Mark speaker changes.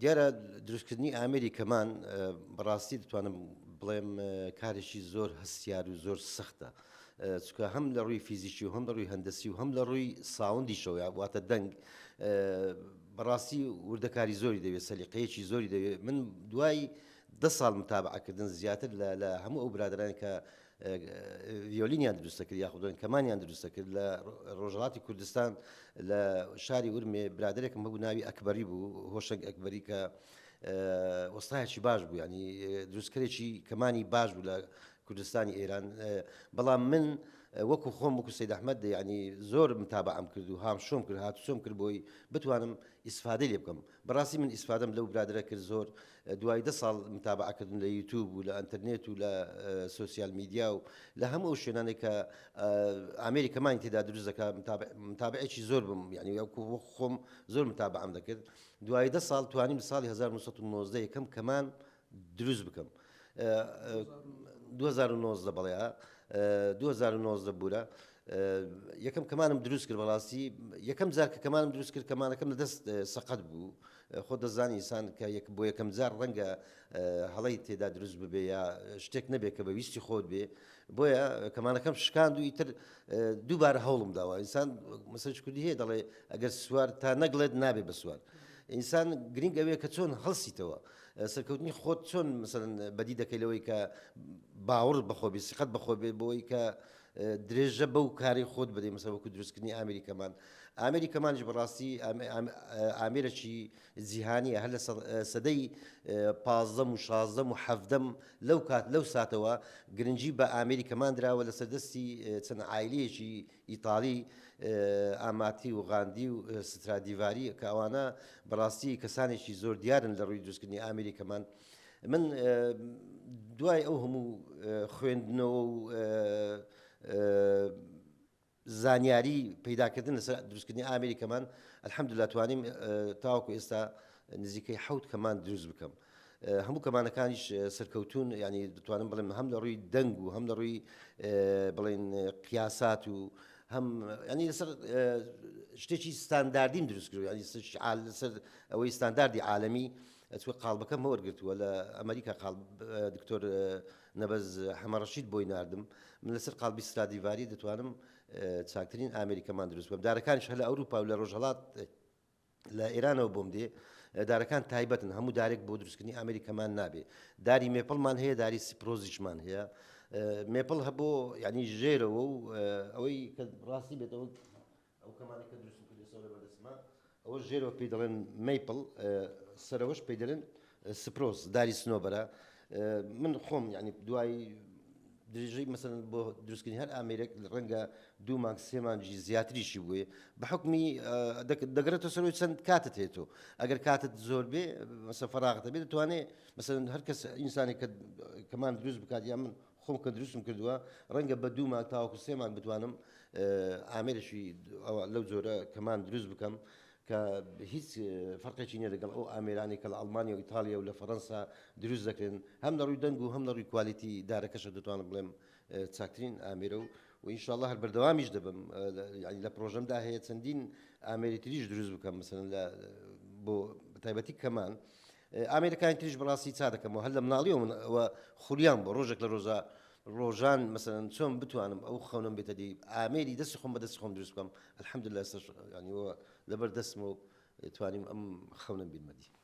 Speaker 1: دیارە دروستکردنی ئامێری کەمان بەڕاستی دەتوانم بڵێم کارێکی زۆر هەستیار و زۆر سەختە. چکە هەم لە ڕووی فیزیکی و هەم لە ڕووی هەندەسی و هەم لە ڕووی ساوندیشەوە واتە دەنگ بەڕاستی وردەکاری زۆری دەوێت، سەلیقەیەکی زۆری دەوێت. من دوای 10 ساڵ متابعەکردن زیاتر لە هەموو ئەو برادرانی کە ڤیۆلینیان دروستە کرد یاخودن کەمانیان دروستە کرد لە ڕۆژهەڵاتی کوردستان لە شاری ورمێ برادێکم هەبوو ناوی ئەکبەری بوو، هۆشنگ ئەکبەری کە وەستایەکی باش بوو، ینی دروستکەرێکی کەمانی باش بوو لە کوردستانی ئێران. بەڵام من وەکو خۆم وەکو سەید ئەحمەد ینی زۆر متابعەم کرد و هامشۆم کرد هاتوچۆم کرد بۆی بتوانم ئیسفادەی لێ بکەم. بەڕاستی من ئیسفادەم لەو برادرە کرد زۆر دوای 10 ساڵ متابعەکردن لە یوتیوب و لە ئەنتەرنێت و لە سوسیال میدیا و لە هەموو شوێنانێک کە ئامێری کەمانی تێدا دروست دەکا متابعێکی زۆر بم، ینی وەکو خۆم زۆر متابعەم دەکرد. دوای 10 ساڵ توانیم لە ساڵی 1990 یەکەم کەمان دروست بکەم. 2019 بەڵێ 2019 بوورە یەکەم کەمانم دروست کرد. بەڕاستی یەکەم جار کە کەمانم دروست کرد کەمانەکەم لە دەست سەقەت بوو. خۆ دەزانی ئینسان کە بۆ یەکەم جار ڕەنگە هەڵەی تێدا دروست ببێ یا شتێک نەبێت کە بەویستی خۆت بێ، بۆیە کەمانەکەم شکاند و ئیتر دووبارە هەوڵم داوە. ئینسان مەسەلەی کوردی هەیە دەڵێ ئەگەر سوار تا نەگڵێت نابێ بە سوار. ئینسان گرنگ ئەوەیە کە چۆن هەڵسیتەوە، سەرکەوتنی خۆت چۆن مەسەڵەن بەدی دەکەی لەوەی کە باوەڕ بەخۆبێ سیقەت بەخۆبێ بۆی کە درێژە بەو کاری خۆت بدەی. مەسەڵەن وەکو دروستکردنی ئامێری کەمان. ئامێری کەمانش بەڕاستی ئامێرێکی جیهانیە، هەر لە سەدەی 15 و 16 و 17 لەو ساتەوە گرنگی بە ئامێری کەمان دراوە لە سەردەستی چەند عایلەیەکی ئیتاڵی ئاماتی و غاندی و سترادیڤاری کە ئەوانە بەڕاستی کەسانێکی زۆر دیارن لە ڕووی دروستکردنی ئامێری کەمان. من دوای ئەو هەموو خوێندنەوە و زانیاری پەیداکردن لەسەر دروستکردنی ئامێری کەمان ئەلحەمدولیلا توانیم تاوەکو ئێستا نزیکەی 7 کەمان دروست بکەم. هەموو کەمانەکانیش سەرکەوتون، ینی دەتوانم بڵێم هەم لە ڕووی دەنگ و هەم لە ڕووی بڵێن قیاسات و هەم ینی لەسەر شتێکی ستانداردیم دروست کرد، ینی لەسەر ئەوەی ستانداردی عالەمی. چوە قاڵبەکەم وەرگرتووە لە ئەمریکا، دکتۆر نەبەز حەمەڕەشید بۆی ناردم. من لەسەر قاڵبی سترادیڤاری دەتوانم چاکترین ئامێری کەمان دروست بکەم. دارەکانیش هە لە ئەوروپا و لە ڕۆژهەڵات لە ئێرانەوە بۆم دێ. دارەکان تایبەتن، هەموو دارێک بۆ دروستکردنی ئامێری کەمان نابێ. داری مێپڵمان هەیە، داری سیپرۆزیشمان هەیە. مێپڵ هەبوو ینی ژێرەوە و ئەوەی کە ڕاستی بێتەوە ئەو کەمانی کە دروست کردێتەوە لە بەدەستما ئەوە ژێرەوە پێی دەڵێن مەیپڵ، سەرەوەش پێی دەڵێن سپرۆز، داری سنۆبەرە. من خۆم ینی دوای درێژەی مەسەڵەن بۆ دروستکردنی هەر ئامێرێک ڕەنگە 2 مانگ 3 مانگی زیاتریشی بووێ بە حکمی دەگرێتەوە سەرەوەی چەند کاتت هێتەوە. ئەگەر کاتت زۆر بێ مەسەڵەن فەراغتە بێ دەتوانێت مەسەڵەن هەر کەس ئینسانێک کە کەمان دروست بکات، یا من خۆم کە دروستم کردووە ڕەنگە بە 2 مانگ تاوەکو 3 مانگ بتوانم ئامێرێکی لەو جۆرە کەمان دروست بکەم کە هیچ فەرقێکی نییە لەگەڵ ئەو ئامێرانی کە لە ئەڵمانیا و ئیتالیا و لە فەڕەنسا دروست دەکرێن. هەم لە ڕووی دەنگ و هەم لە ڕووی کوالیتی دارەکەشە دەتوانم بڵێم چاکترین ئامێرە و ئینشاءڵڵا هەر بەردەوامیش دەبم. ینی لە پرۆژەمدا هەیە چەندین ئامێری تریش دروست بکەم، مەسەڵەن بۆ بەتایبەتی کەمان. ئامێرەکانی تریش بەڕاستی چا دەکەمەوە هەر لە مناڵیەوە خولیان بۆ ڕۆژێک لە ڕۆژان مەسەڵەن چۆن بتوانم ئەو خەونم بێتە دی ئامێری دەستی خۆم بە دەستی خۆم دروست بکەم. ئەلحەمدولیلا ینی لەبەر دەستمەوە توانیم ئەم خەونم بینمەدی.